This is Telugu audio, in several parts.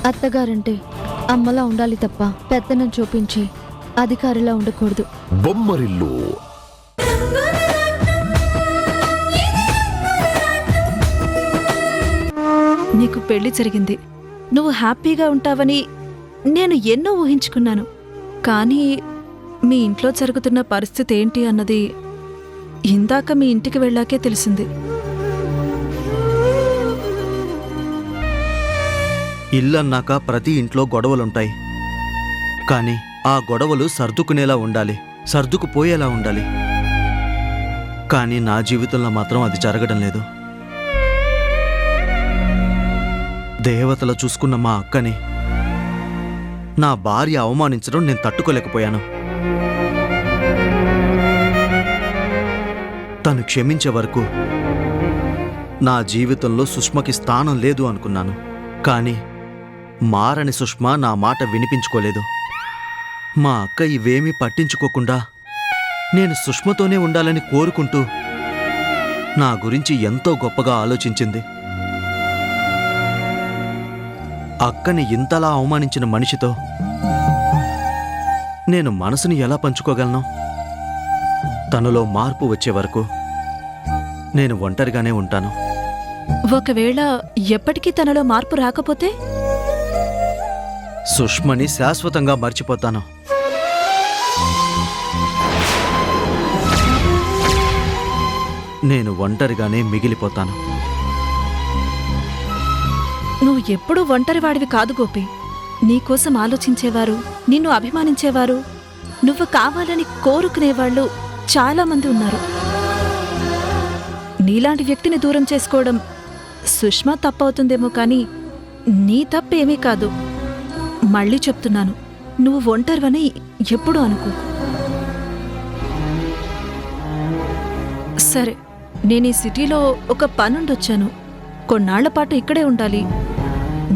అత్తగారంటే అమ్మలా ఉండాలి తప్ప పెత్తనం చూపించి అధికారిలా ఉండకూడదు. బొమ్మరిల్లు నీకు పెళ్లి జరిగింది, నువ్వు హ్యాపీగా ఉంటావని నేను ఎన్నో ఊహించుకున్నాను. కానీ మీ ఇంట్లో జరుగుతున్న పరిస్థితి ఏంటి అన్నది ఇందాక మీ ఇంటికి వెళ్ళాకే తెలిసింది. ఇల్లన్నాక ప్రతి ఇంట్లో గొడవలుంటాయి. కానీ ఆ గొడవలు సర్దుకునేలా ఉండాలి, సర్దుకుపోయేలా ఉండాలి. కానీ నా జీవితంలో మాత్రం అది జరగడం లేదు. దేవతలు చూసుకున్న మా అక్కని నా భార్య అవమానించడం నేను తట్టుకోలేకపోయాను. తను క్షమించే వరకు నా జీవితంలో సుష్మకి స్థానం లేదు అనుకున్నాను. కానీ మారని సుష్మ నా మాట వినిపించుకోలేదు. మా అక్క ఇవేమీ పట్టించుకోకుండా నేను సుష్మతోనే ఉండాలని కోరుకుంటూ నా గురించి ఎంతో గొప్పగా ఆలోచించింది. అక్కని ఇంతలా అవమానించిన మనిషితో నేను మనసుని ఎలా పంచుకోగలను? తనలో మార్పు వచ్చే వరకు నేను ఒంటరిగానే ఉంటాను. ఒకవేళ ఎప్పటికీ తనలో మార్పు రాకపోతే? సుష్మని శాశ్వతంగా మర్చిపోతాను. నేను ఒంటరిగానే మిగిలిపోతాను. నువ్వు ఎప్పుడూ ఒంటరివాడివి కాదు గోపి. నీకోసం ఆలోచించేవారు, నిన్ను అభిమానించేవారు, నువ్వు కావాలని కోరుకునేవాళ్ళు చాలామంది ఉన్నారు. నీలాంటి వ్యక్తిని దూరం చేసుకోవడం సుష్మా తప్పవుతుందేమో కానీ నీ తప్పేమీ కాదు. మళ్ళీ చెప్తున్నాను, నువ్వు ఒంటరివని ఎప్పుడూ అనుకో. సరే, నేను ఈ సిటీలో ఒక పనుండొచ్చాను. కొన్నాళ్ల పాటు ఇక్కడే ఉండాలి.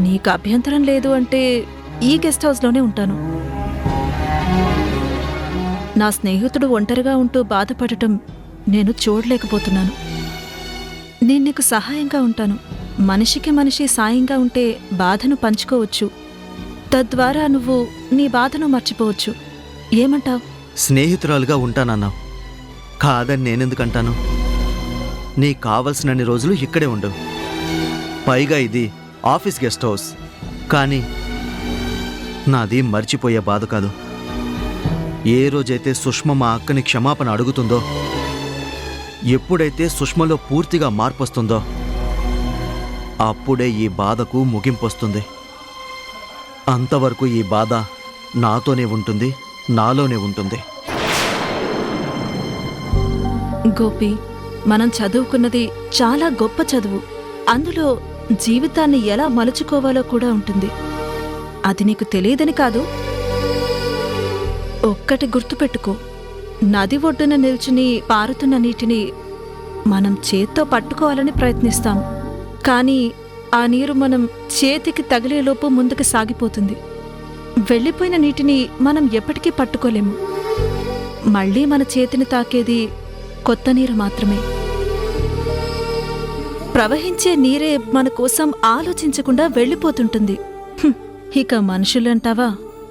నీకు అభ్యంతరం లేదు అంటే ఈ గెస్ట్ హౌస్లోనే ఉంటాను. నా స్నేహితుడు ఒంటరిగా ఉంటూ బాధపడటం నేను చూడలేకపోతున్నాను. నేను నీకు సహాయంగా ఉంటాను. మనిషికి మనిషి సాయంగా ఉంటే బాధను పంచుకోవచ్చు. తద్వారా నువ్వు నీ బాధను మర్చిపోవచ్చు. ఏమంటావ్? స్నేహితురాలుగా ఉంటానన్నావు, కాదని నేనెందుకంటాను? నీకు కావలసినన్ని రోజులు ఇక్కడే ఉండు. పైగా ఇది ఆఫీస్ గెస్ట్ హౌస్. కానీ నాది మర్చిపోయే బాధ కాదు. ఏ రోజైతే సుష్మ మా అక్కని క్షమాపణ అడుగుతుందో, ఎప్పుడైతే సుష్మలో పూర్తిగా మార్పు వస్తుందో, అప్పుడే ఈ బాధకు ముగింపొస్తుంది. అంతవరకు ఈ బాధ నాతోనే ఉంటుంది, నాలోనే ఉంటుంది. గోపి, మనం చదువుకున్నది చాలా గొప్ప చదువు. అందులో జీవితాన్ని ఎలా మలుచుకోవాలో కూడా ఉంటుంది. అది నీకు తెలియదని కాదు. ఒక్కటి గుర్తుపెట్టుకో, నది ఒడ్డున నిల్చుని పారుతున్న నీటిని మనం చేత్తో పట్టుకోవాలని ప్రయత్నిస్తాం. కానీ ఆ నీరు మనం చేతికి తగిలేలోపు ముందుకు సాగిపోతుంది. వెళ్ళిపోయిన నీటిని మనం ఎప్పటికీ పట్టుకోలేము. మళ్ళీ మన చేతిని తాకేది కొత్త నీరు మాత్రమే. ప్రవహించే నీరే మన కోసం ఆలోచించకుండా వెళ్ళిపోతుంటుంది. ఇక మనుషులంటావా,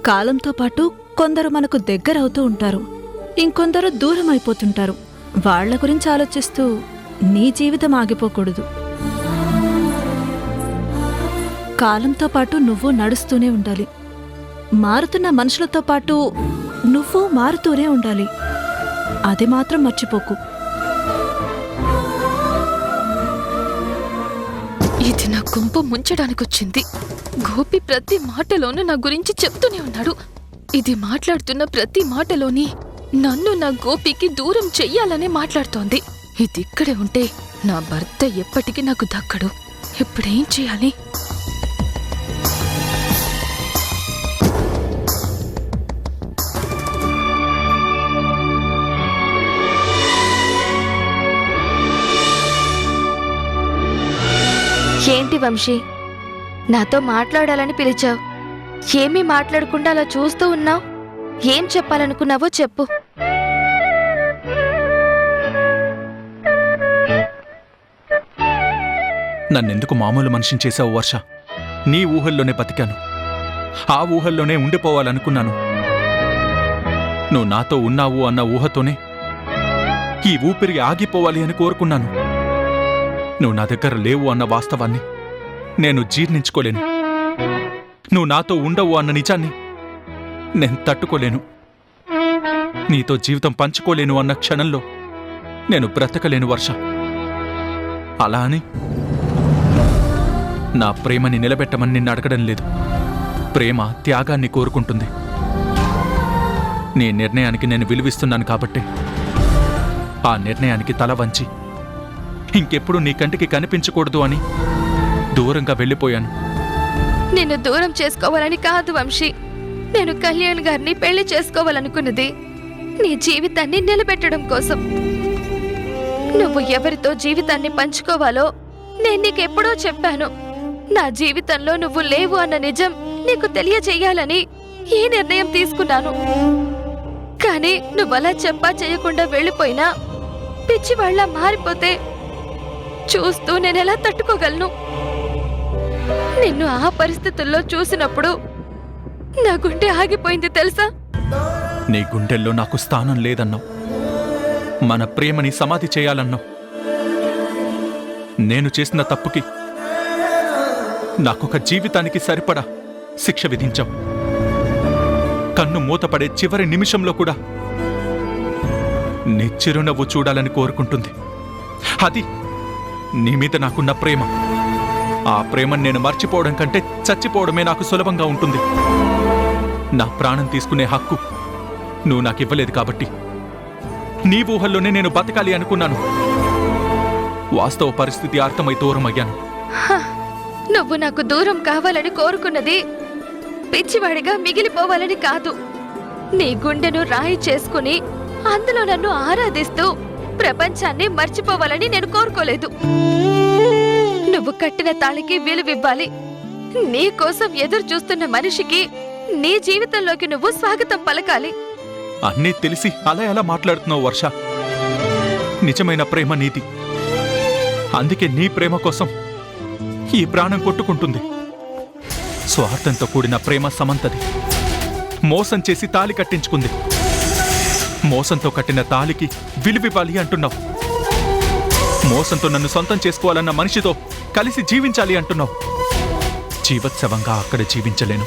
కాలంతో పాటు కొందరు మనకు దగ్గరవుతూ ఉంటారు, ఇంకొందరు దూరం అయిపోతుంటారు. వాళ్ల గురించి ఆలోచిస్తూ నీ జీవితం ఆగిపోకూడదు. కాలంతో పాటు నువ్వు నడుస్తూనే ఉండాలి. మారుతున్న మనుషులతో పాటు నువ్వు మారుతూనే ఉండాలి. అది మాత్రం మర్చిపోకు. ఇది నా గుంపు ముంచడానికొచ్చింది. గోపి ప్రతి మాటలోనూ నా గురించి చెప్తూనే ఉన్నాడు. ఇది మాట్లాడుతున్న ప్రతి మాటలోని నన్ను నా గోపికి దూరం చెయ్యాలనే మాట్లాడుతోంది. ఇది ఇక్కడే ఉంటే నా భర్త ఎప్పటికీ నాకు దక్కడు. ఇప్పుడేం చేయాలి? ఏంటి వంశీ, నాతో మాట్లాడాలని పిలిచావు? ఏమీ మాట్లాడకుండా అలా చూస్తూ ఉన్నావు. ఏం చెప్పాలనుకున్నావో చెప్పు. నన్నెందుకు మామూలు మనిషిని చేశావు వర్ష? నీ ఊహల్లోనే బతికాను. ఆ ఊహల్లోనే ఉండిపోవాలనుకున్నాను. నువ్వు నాతో ఉన్నావు అన్న ఊహతోనే ఈ ఊపిరి ఆగిపోవాలి అని కోరుకున్నాను. నువ్వు నా దగ్గర లేవు అన్న వాస్తవాన్ని నేను జీర్ణించుకోలేను. నువ్వు నాతో ఉండవు అన్న నిజాన్ని నేను తట్టుకోలేను. నీతో జీవితం పంచుకోలేను అన్న క్షణంలో నేను బ్రతకలేను వర్ష. అలా అని నా ప్రేమని నిలబెట్టమని నిన్ను అడగడం లేదు. ప్రేమ త్యాగాన్ని కోరుకుంటుంది. నీ నిర్ణయానికి నేను విలువిస్తున్నాను కాబట్టి ఆ నిర్ణయానికి తల వంచి ఇంకెప్పుడు నీ కంటికి కనిపించకూడదు అని దూరంగా వెళ్ళిపోయాను. నిన్ను దూరం చేసుకోవాలని కాదు వంశీ. నేను కళ్యాణ్ గారిని పెళ్లి చేసుకోవాలనుకున్నది నీ జీవితాన్ని నిలబెట్టడం కోసం. నువ్వు ఎవరితో జీవితాన్ని పంచుకోవాలో నేను నీకెప్పుడో చెప్పాను. నా జీవితంలో నువ్వు లేవు అన్న నిజం నీకు తెలియచేయాలని ఈ నిర్ణయం తీసుకున్నాను. కానీ నువ్వలా చెప్పా చేయకుండా వెళ్ళిపోయినా పిచ్చివాళ్లా మారిపోతే చూస్తూ నేనెలా తట్టుకోగలను? నిన్ను ఆ పరిస్థితుల్లో చూసినప్పుడు నా గుండె ఆగిపోయింది తెలుసా? నీ గుండెల్లో నాకు స్థానం లేదన్నావు. మన ప్రేమని సమాధి చేయాలన్నావు. నేను చేసిన తప్పుకి నాకొక జీవితానికి సరిపడా శిక్ష విధించావు. కన్ను మూతపడే చివరి నిమిషంలో కూడా నీ చిరునవ్వు చూడాలని కోరుకుంటుంది. అది నీ మీద నాకున్న ప్రేమ. ఆ ప్రేమను నేను మర్చిపోవడం కంటే చచ్చిపోవడమే నాకు సులభంగా ఉంటుంది. నా ప్రాణం తీసుకునే హక్కు నువ్వు నాకివ్వలేదు కాబట్టి నీ ఊహల్లోనే నేను బతకాలి అనుకున్నాను. వాస్తవ పరిస్థితి అర్థమై దూరం అయ్యాను. నువ్వు నాకు దూరం కావాలని కోరుకున్నది పిచ్చివాడిగా మిగిలిపోవాలని కాదు. నీ గుండెను రాయి చేసుకుని అందులో నన్ను ఆరాధిస్తూ ప్రపంచాన్ని మర్చిపోవాలని నేను కోరుకోలేదు. నువ్వు కట్టిన తాళికి విలువివ్వాలి. నీ కోసం ఎదురు చూస్తున్న మనిషికి నీ జీవితంలోకి నువ్వు స్వాగతం పలకాలి. అన్నీ తెలిసి అలా ఎలా మాట్లాడుతున్నావు వర్ష? నిజమైన ప్రేమ నీది. అందుకే నీ ప్రేమ కోసం ఈ ప్రాణం కొట్టుకుంటుంది. స్వార్థంతో కూడిన ప్రేమ సమంతది. మోసం చేసి తాళి కట్టించుకుంది. మోసంతో కట్టిన తాళికి విలువివ్వాలి అంటున్నావు. మోసంతో నన్ను సొంతం చేసుకోవాలన్న మనిషితో కలిసి జీవించాలి అంటున్నావు. జీవోత్సవంగా అక్కడ జీవించలేను,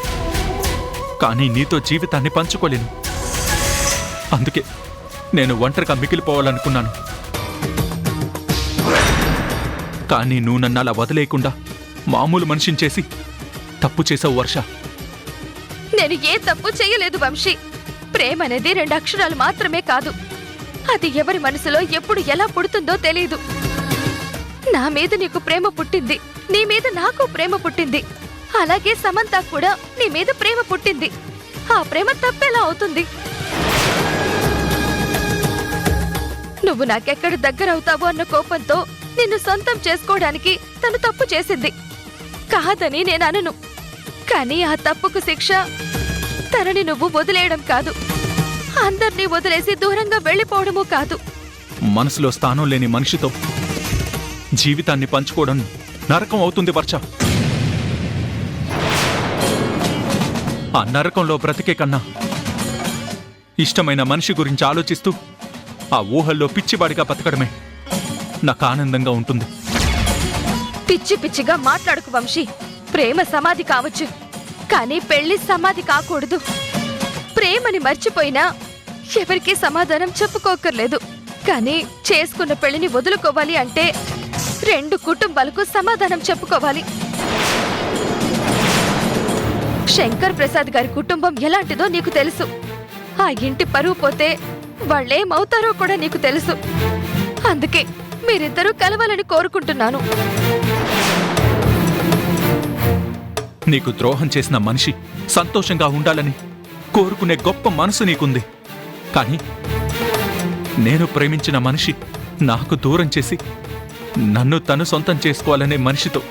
కానీ నీతో జీవితాన్ని పంచుకోలేను. అందుకే నేను ఒంటరిగా మిగిలిపోవాలనుకున్నాను. కానీ నువ్వు నన్ను అలా వదిలేయకుండా మామూలు మనిషిని చేసి తప్పు చేసావు వర్ష. నేను ఏ తప్పు చేయలేదు వంశీ. ప్రేమ అనేది 2 అక్షరాలు మాత్రమే కాదు. అది ఎవరి మనసులో ఎప్పుడు ఎలా పుడుతుందో తెలీదు. నా మీద నీకు ప్రేమ పుట్టింది, నీ మీద నాకు ప్రేమ పుట్టింది. అలాగే సమంత కూడా నీ మీద ప్రేమ పుట్టింది. ఆ ప్రేమ తప్పెలా అవుతుంది? నువ్వు నాకెక్కడ దగ్గరవుతావో అన్న కోపంతో నిన్ను సొంతం చేసుకోవడానికి తను తప్పు చేసింది కాదని నేను అనను. కానీ ఆ తప్పుకు శిక్ష తనని నువ్వు వదిలేయడం కాదు, అందర్నీ వదిలేసి దూరంగా వెళ్ళిపోవడమూ కాదు. మనసులో స్థానం లేని మనిషితో జీవితాన్ని పంచుకోవడం నరకం అవుతుంది వర్ష. ఆ నరకంలో బ్రతికే కన్నా ఇష్టమైన మనిషి గురించి ఆలోచిస్తూ ఆ ఊహల్లో పిచ్చివాడిగా బతకడమే నాకు ఆనందంగా ఉంటుంది. పిచ్చి పిచ్చిగా మాట్లాడుకు వంశీ. ప్రేమ సమాధి కావచ్చు, కానీ పెళ్లి సమాధి కాకూడదు. ప్రేమని మర్చిపోయినా ఎవరికీ సమాధానం చెప్పుకోకర్లేదు. కానీ చేసుకున్న పెళ్లిని వదులుకోవాలి అంటే 2 కుటుంబాలకు సమాధానం చెప్పుకోవాలి. శంకర్ ప్రసాద్ గారి కుటుంబం ఎలాంటిదో నీకు తెలుసు. ఆ ఇంటి పరువు పోతే వాళ్ళేమవుతారో కూడా నీకు తెలుసు. అందుకే మీరిద్దరూ కలవాలని కోరుకుంటున్నాను. నీకు ద్రోహం చేసిన మనిషి సంతోషంగా ఉండాలని కోరుకునే గొప్ప మనసు నీకుంది. కానీ నేను ప్రేమించిన మనిషి నాకు దూరం చేసి నన్ను తను సొంతం చేసుకోవాలనే మనిషితో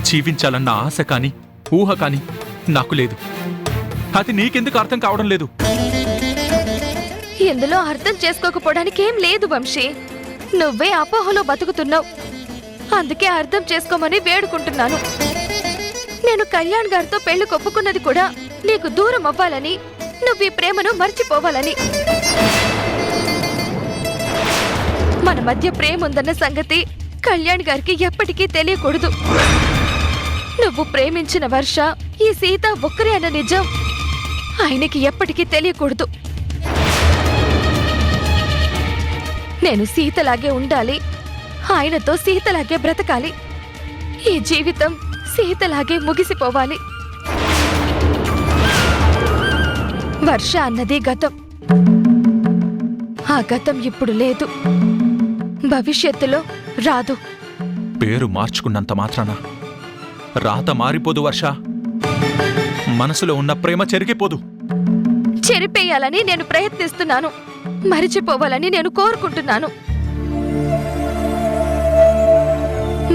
జీవించాలన్న ఆశ కాని ఊహ కాని నాకు లేదు. అది నీకెందుకు అర్థం కావడం లేదు? ఇందులో అర్థం చేసుకోకపోవడానికి ఏం లేదు వంశీ. నువ్వే అపోహలో బతుకుతున్నావు. అందుకే అర్థం చేసుకోమని వేడుకుంటున్నాను. నేను కళ్యాణ్ గారితో పెళ్లి కొప్పుకున్నది కూడా నీకు దూరం అవ్వాలని, నువ్వు ఈ ప్రేమను మర్చిపోవాలని. మన మధ్య ప్రేమ ఉందన్న సంగతి కళ్యాణ్ గారికి ఎప్పటికీ తెలియకూడదు. నువ్వు ప్రేమించిన వర్ష ఈ సీత ఒక్కరే అన్న నిజం ఆయనకి ఎప్పటికీ తెలియకూడదు. నేను సీతలాగే ఉండాలి, ఆయనతో సీతలాగే బ్రతకాలి. ఈ జీవితం సీతలాగే ముగిసిపోవాలి. వర్ష అన్నది గతం. ఆ గతం ఇప్పుడు లేదు, భవిష్యత్తులో రాదు. పేరు మార్చుకున్నంత మాత్రాన రాత మారిపోదు వర్ష. మనసులో ఉన్న ప్రేమ చెరిగిపోదు. చెరిపేయాలని నేను ప్రయత్నిస్తున్నాను, మరిచిపోవాలని నేను కోరుకుంటున్నాను.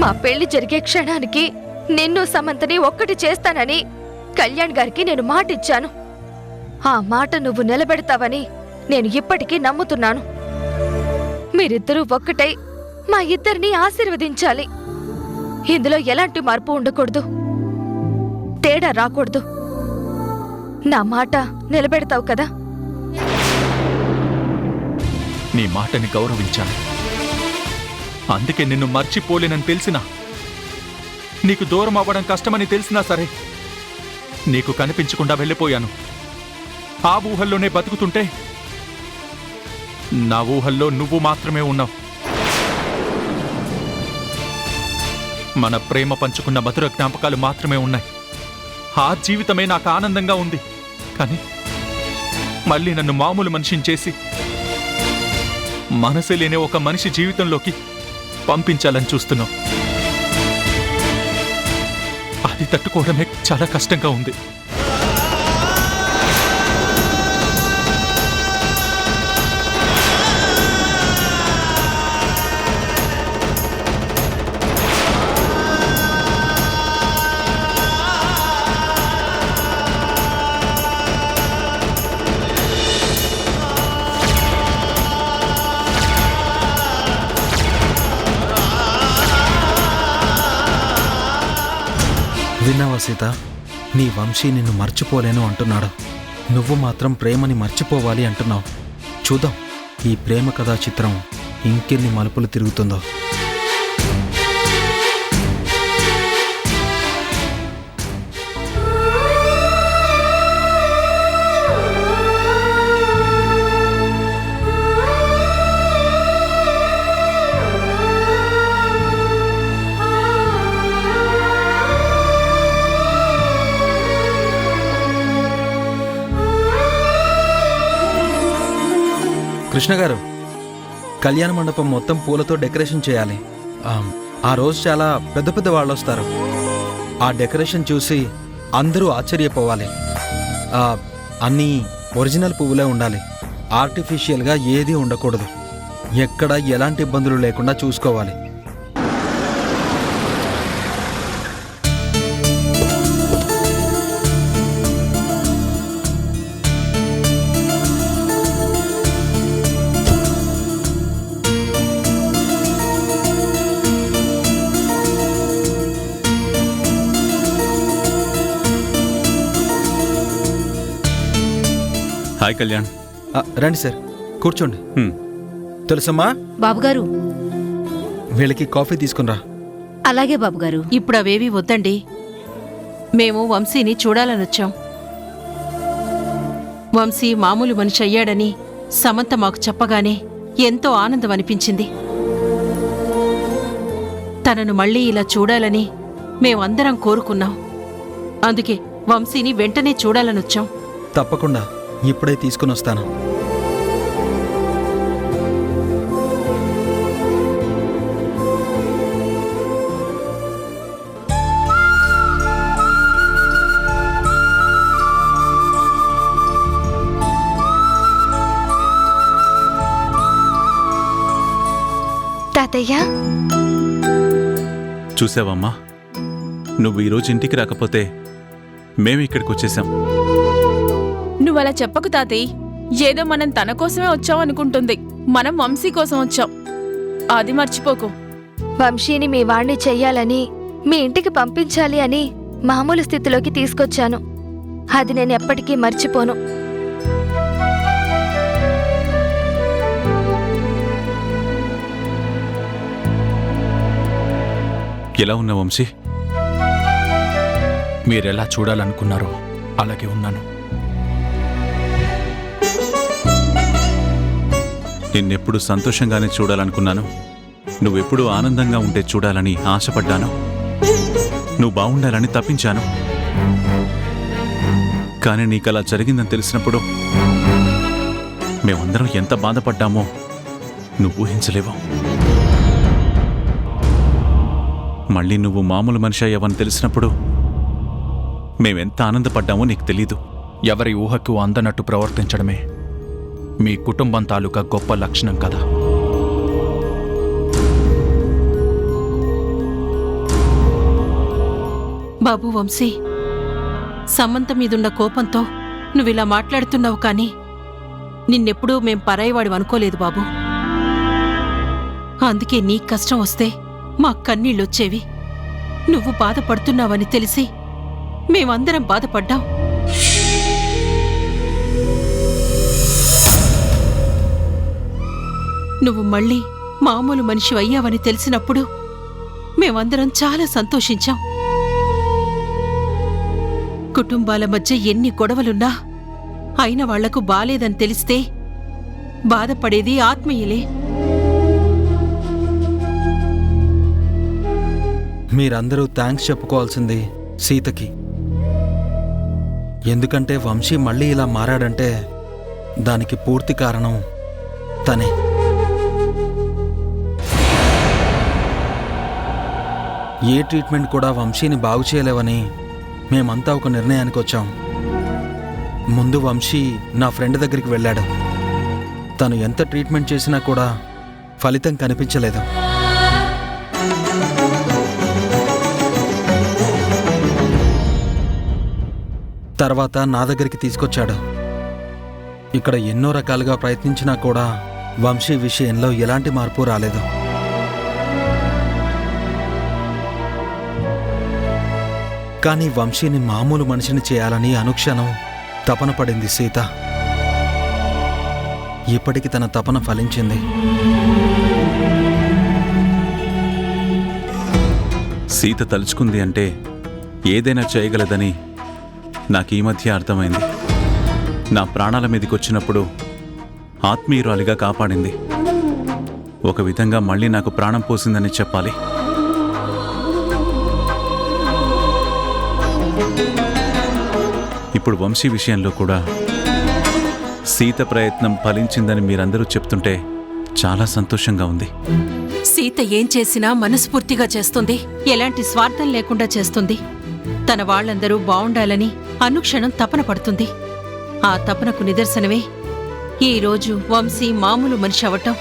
మా పెళ్లి జరిగే క్షణానికి నిన్ను సమంతని ఒక్కటి చేస్తానని కళ్యాణ్ గారికి నేను మాటిచ్చాను. ఆ మాట నువ్వు నిలబెడతావని నేను ఇప్పటికీ నమ్ముతున్నాను. మీరిద్దరూ ఒక్కటై మా ఇద్దరిని ఆశీర్వదించాలి. ఇందులో ఎలాంటి మార్పు ఉండకూడదు, తేడా రాకూడదు. నా మాట నిలబెడతావు కదా? నీ మాటని గౌరవించాను. అందుకే నిన్ను మర్చిపోలేనని తెలిసినా, నీకు దూరం అవ్వడం కష్టమని తెలిసినా సరే నీకు కనిపించకుండా వెళ్ళిపోయాను. ఆ ఊహల్లోనే బతుకుతుంటే నా ఊహల్లో నువ్వు మాత్రమే ఉన్నావు. మన ప్రేమ పంచుకున్న మధుర జ్ఞాపకాలు మాత్రమే ఉన్నాయి. ఆ జీవితమే నాకు ఆనందంగా ఉంది. కానీ మళ్ళీ నన్ను మామూలు మనిషిని చేసి మనసే లేని ఒక మనిషి జీవితంలోకి పంపించాలని చూస్తున్నావు. అది తట్టుకోవడమే చాలా కష్టంగా ఉంది. విన్నావా సీత, నీ వంశీ నిన్ను మర్చిపోలేను అంటున్నాడు. నువ్వు మాత్రం ప్రేమని మర్చిపోవాలి అంటున్నావు. చూద్దాం ఈ ప్రేమ కథా చిత్రం ఇంకెన్ని మలుపులు తిరుగుతుందో. కృష్ణ గారు, కళ్యాణ మండపం మొత్తం పూలతో డెకరేషన్ చేయాలి. ఆ రోజు చాలా పెద్ద పెద్ద వాళ్ళు వస్తారు. ఆ డెకరేషన్ చూసి అందరూ ఆశ్చర్యపోవాలి. అన్నీ ఒరిజినల్ పువ్వులే ఉండాలి. ఆర్టిఫిషియల్గా ఏదీ ఉండకూడదు. ఎక్కడ ఎలాంటి ఇబ్బందులు లేకుండా చూసుకోవాలి. హాయ్ కళ్యాణ్. రండి సార్, కూర్చోండి. తెలుసమ్మా బాబుగారు, వీళ్ళకి కాఫీ తీసుకునిరా. అలాగే బాబుగారు. ఇప్పుడు అవేవి వద్దండి. మేము వంశీని చూడాలనొచ్చాం. వంశీ మామూలు మనిషి అయ్యాడని సమంత మాకు చెప్పగానే ఎంతో ఆనందం అనిపించింది. తనను మళ్ళీ ఇలా చూడాలని మేమందరం కోరుకున్నాం. అందుకే వంశీని వెంటనే చూడాలనొచ్చాం. తప్పకుండా ఇప్పుడే తీసుకుని వస్తాను. తాతయ్య, చూసావమ్మా, నువ్వు ఈరోజు ఇంటికి రాకపోతే మేము ఇక్కడికి వచ్చేసాం. నువ్వలా చెప్పకు తాతయ్య. ఏదో మనం తన కోసమే వచ్చాం అనుకుంటుంది. మనం వంశీ కోసం వచ్చాం, అది మర్చిపోకు. వంశీని మీ వాణ్ణి చెయ్యాలని, మీ ఇంటికి పంపించాలి అని మామూలు స్థితిలోకి తీసుకొచ్చాను. అది నేను ఎప్పటికీ మర్చిపోను. ఎలా ఉన్నా వంశీ? మీరెలా చూడాలనుకున్నారో అలాగే ఉన్నాను. నిన్నెప్పుడు సంతోషంగానే చూడాలనుకున్నాను. నువ్వెప్పుడు ఆనందంగా ఉంటే చూడాలని ఆశపడ్డాను. నువ్వు బాగుండాలని తప్పించాను. కానీ నీకలా జరిగిందని తెలిసినప్పుడు మేమందరం ఎంత బాధపడ్డామో నువ్వు ఊహించలేవు. మళ్ళీ నువ్వు మామూలు మనిషి అయ్యావని తెలిసినప్పుడు మేమెంత ఆనందపడ్డామో నీకు తెలీదు. ఎవరి ఊహకు అందనట్టు ప్రవర్తించడమే మీ కుటుంబం తాలూకా గొప్ప లక్షణం కదా. బాబు వంశీ, సమంత మీదున్న కోపంతో నువ్విలా మాట్లాడుతున్నావు కానీ నిన్నెప్పుడూ మేం పరాయివాడు అనుకోలేదు బాబు. అందుకే నీ కష్టం వస్తే మా కన్నీళ్ళొచ్చేవి. నువ్వు బాధపడుతున్నావని తెలిసి మేమందరం బాధపడ్డాం. నువ్వు మళ్ళీ మామూలు మనిషి అయ్యావని తెలిసినప్పుడు మేమందరం చాలా సంతోషించాం. కుటుంబాల మధ్య ఎన్ని గొడవలున్నా అయిన వాళ్లకు బాలేదని తెలిస్తే బాధపడేది ఆత్మీయులే. మీరందరూ థ్యాంక్స్ చెప్పుకోవాల్సింది సీతకి. ఎందుకంటే వంశీ మళ్ళీ ఇలా మారాడంటే దానికి పూర్తి కారణం తనే. ఏ ట్రీట్మెంట్ కూడా వంశీని బాగు చేయలేవని మేమంతా ఒక నిర్ణయానికి వచ్చాం. ముందు వంశీ నా ఫ్రెండ్ దగ్గరికి వెళ్ళాడు. తను ఎంత ట్రీట్మెంట్ చేసినా కూడా ఫలితం కనిపించలేదు. తర్వాత నా దగ్గరికి తీసుకొచ్చాడు. ఇక్కడ ఎన్నో రకాలుగా ప్రయత్నించినా కూడా వంశీ విషయంలో ఎలాంటి మార్పు రాలేదు. కానీ వంశీని మామూలు మనిషిని చేయాలని అనుక్షణం తపన పడింది సీత. ఇప్పటికి తన తపన ఫలించింది. సీత తలుచుకుంది అంటే ఏదైనా చేయగలదని నాకు ఈ మధ్య అర్థమైంది. నా ప్రాణాల మీదకొచ్చినప్పుడు ఆత్మీయురాలిగా కాపాడింది. ఒక విధంగా మళ్ళీ నాకు ప్రాణం పోసిందని చెప్పాలి. ఇప్పుడు వంశీ విషయంలో కూడా సీత ప్రయత్నం ఫలించిందని మీరందరూ చెప్తుంటే చాలా సంతోషంగా ఉంది. సీత ఏం చేసినా మనస్ఫూర్తిగా చేస్తుంది. ఎలాంటి స్వార్థం లేకుండా చేస్తుంది. తన వాళ్ళందరూ బావుండాలని అనుక్షణం తపన పడుతుంది. ఆ తపనకు నిదర్శనమే ఈరోజు వంశీ మామూలు మనిషి అవటం.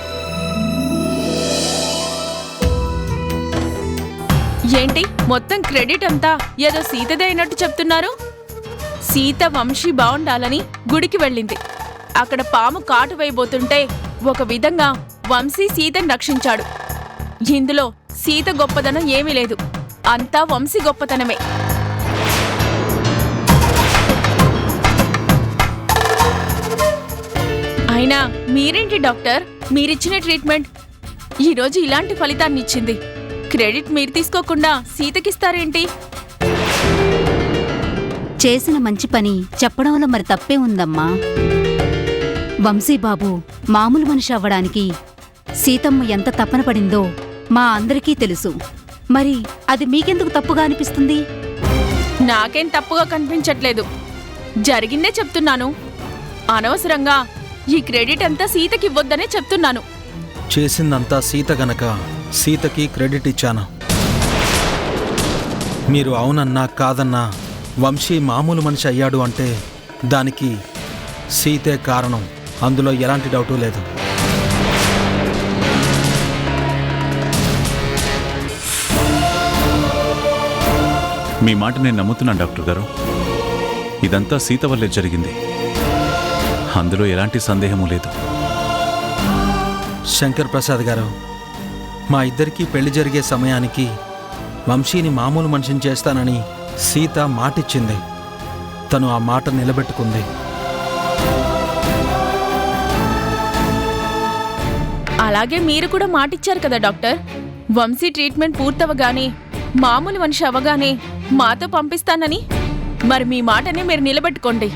ఏంటి మొత్తం క్రెడిట్ అంతా ఏదో సీతదే అయినట్టు చెప్తున్నారు? సీత వంశీ బావుండాలని గుడికి వెళ్ళింది. అక్కడ పాము కాటు వేయబోతుంటే ఒక విధంగా వంశీ సీతను రక్షించాడు. ఇందులో సీత గొప్పదనం ఏమీ లేదు. అంతా వంశీ గొప్పతనమే. అయినా మీరేంటి డాక్టర్, మీరిచ్చిన ట్రీట్మెంట్ ఈరోజు ఇలాంటి ఫలితాన్ని ఇచ్చింది. క్రెడిట్ మీరు తీసుకోకుండా సీతకిస్తారేంటి? చేసిన మంచి పని చెప్పడంలో మరి తప్పే ఉందమ్మా. వంశీబాబు మామూలు మనిషి అవ్వడానికి సీతమ్మ ఎంత తపన పడిందో మా అందరికీ తెలుసు. మరి అది మీకెందుకు తప్పుగా అనిపిస్తుంది? నాకేం తప్పుగా కనిపించట్లేదు. జరిగిందే చెప్తున్నాను. అనవసరంగా ఈ క్రెడిట్ అంతా సీతకివ్వొద్దనే చెప్తున్నాను. చేసిందంతా సీత గనక సీతకి క్రెడిట్ ఇచ్చాను. మీరు అవునన్నా కాదన్నా వంశీ మామూలు మనిషి అయ్యాడు అంటే దానికి సీతే కారణం. అందులో ఎలాంటి డౌటు లేదు. మీ మాట నేను నమ్ముతున్నాను డాక్టర్ గారు. ఇదంతా సీత వల్లే జరిగింది. అందులో ఎలాంటి సందేహము లేదు. శంకర్ ప్రసాద్ గారు, మా ఇద్దరికీ పెళ్లి జరిగే సమయానికి వంశీని మామూలు మనిషిని చేస్తానని సీత మాటిచ్చింది. తను ఆ మాట నిలబెట్టుకుంది. అలాగే మీరు కూడా మాటిచ్చారు కదా డాక్టర్. వంశీ ట్రీట్మెంట్ పూర్తవగానే మామూలు మనిషి అవగానే మాతో పంపిస్తానని. మరి మీ మాటని మీరు నిలబెట్టుకోండి.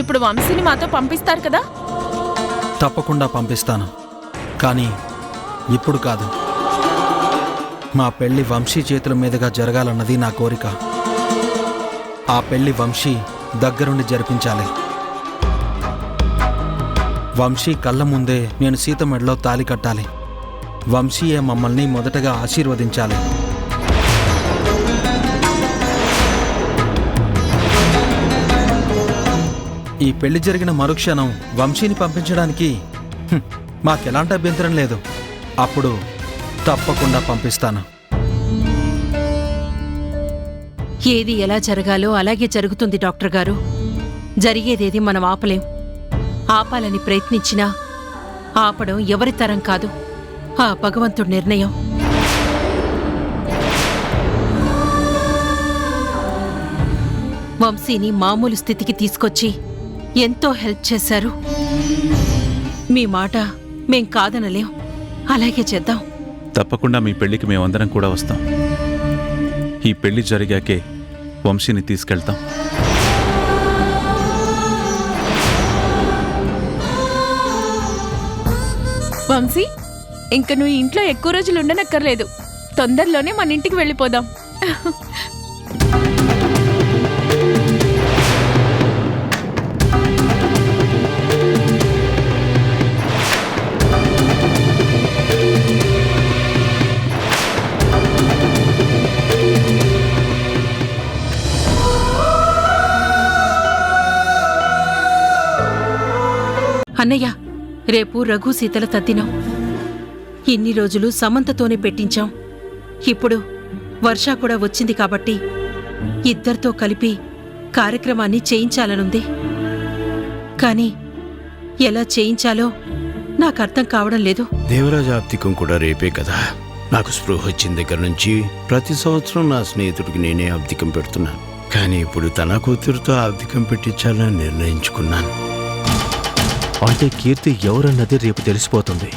ఇప్పుడు వంశీని మాతో పంపిస్తారు కదా? తప్పకుండా పంపిస్తాను, కానీ ఇప్పుడు కాదు. మా పెళ్లి వంశీ చేతుల మీదుగా జరగాలన్నది నా కోరిక. ఆ పెళ్లి వంశీ దగ్గరుండి జరిపించాలి. వంశీ కళ్ళ ముందే నేను సీత మెడలో తాళి కట్టాలి. వంశీయే మమ్మల్ని మొదటగా ఆశీర్వదించాలి. ఈ పెళ్లి జరిగిన మరుక్షణం వంశీని పంపించడానికి మాకెలాంటి అభ్యంతరం లేదు. అప్పుడు తప్పకుండా పంపిస్తాను. ఏది ఎలా జరగాలో అలాగే జరుగుతుంది డాక్టర్ గారు. జరిగేదేది మనం ఆపలేం. ఆపాలని ప్రయత్నించినా ఆపడం ఎవరి తరం కాదు, ఆ భగవంతుడి నిర్ణయం. వంశీని మామూలు స్థితికి తీసుకొచ్చి ఎంతో హెల్ప్ చేశారు. మీ మాట మేం కాదనలేం. అలాగే చేద్దాం. తప్పకుండా మీ పెళ్లికి మేమందరం కూడా వస్తాం. ఈ పెళ్లి జరిగాకే వంశీని తీసుకెళ్తాం. వంశీ, ఇంక నువ్వు ఇంట్లో ఎక్కువ రోజులు ఉండనక్కర్లేదు. తొందరలోనే మన ఇంటికి వెళ్ళిపోదాం. అన్నయ్య, రేపు రఘు సీతల తద్దినం. ఇన్ని రోజులు సమంతతోనే పెట్టించాం. ఇప్పుడు వర్ష కూడా వచ్చింది కాబట్టి ఇద్దరితో కలిపి కార్యక్రమాన్ని చేయించాలనుంది. కానీ ఎలా చేయించాలో నాకు అర్థం కావడం లేదు. దేవరాజ ఆబ్దికం కూడా రేపే కదా. నాకు స్పృహ వచ్చిన దగ్గర నుంచి ప్రతి సంవత్సరం నా స్నేహితుడికి నేనే ఆబ్దికం పెడుతున్నాను. కానీ ఇప్పుడు తన కూతురుతో ఆబ్దికం పెట్టించాలని నిర్ణయించుకున్నాను. అంటే కీర్తి ఎవరన్నది రేపు తెలిసిపోతుంది.